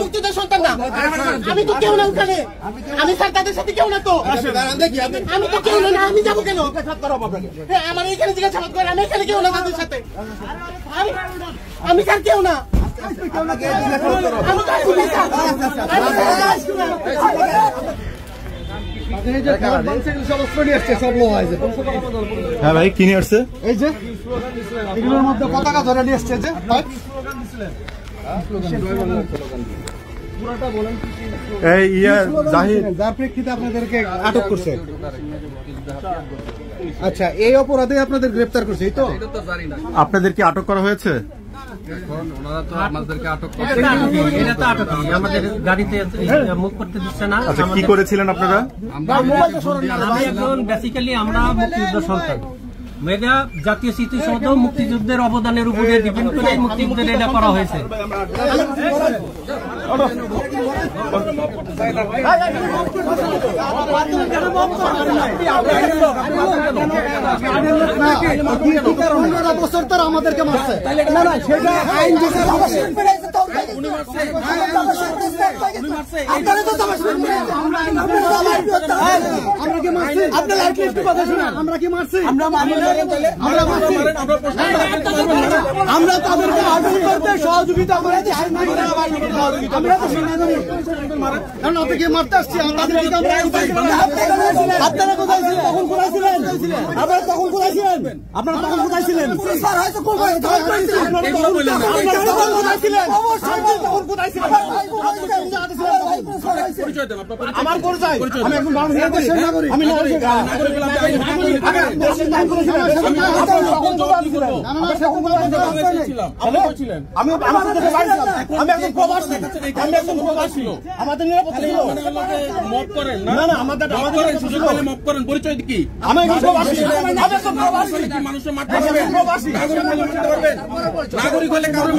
মুক্তিযোদ্ধা সন্তান না, আমি তো কেউ না ওখানে, আমি স্যার তাদের সাথে কেউ না তো, আমি তো কেউ না, আমি যাবো কেন? আমার এখানে জিজ্ঞাসাবাদ করে, আমি এখানে কেউ না তাদের সাথে, আমি স্যার কেউ না, হ্যাঁ ভাই, কি নিয়ে আসছে? এই যে এগুলোর মধ্যে পতাকা ধরে নিয়ে আসছে যে যার প্রেক্ষিতে আপনাদেরকে আটক করছে। আচ্ছা, এই অপরাধে আপনাদের গ্রেপ্তার করছে, এই তো? আপনাদেরকে আটক করা হয়েছে? আমাদের গাড়িতে মুখ করতে দিচ্ছে না। আচ্ছা, কি করেছিলেন আপনারা? বেসিক্যালি আমরা মুক্তিযুদ্ধ সন্তান, মেগা জাতীয় স্মৃতিসৌধ মুক্তিযুদ্ধের অবদানের উপরে ডিপেন্ড করে মুক্তিযুদ্ধের এটা করা হয়েছে। আমাদেরকে মারছে, আমরা কি মারছি? আমরা তাদেরকে আটক করতে সহযোগিতা করেছি, কারণ আপনাকে মারতে আসছি। আপনারা কোথায় ছিলেন? তখন কোথায় ছিলেন? আপনারা তখন কোথায় ছিলেন? আপনারা তখন কোথায় ছিলেন? আমার পরিচয়, আমি এখন বাংলাদেশের নাগরিক, আমি আমাদের নিরাপত্তা ছিল। পরিচয় কি? নাগরিক হলে কারো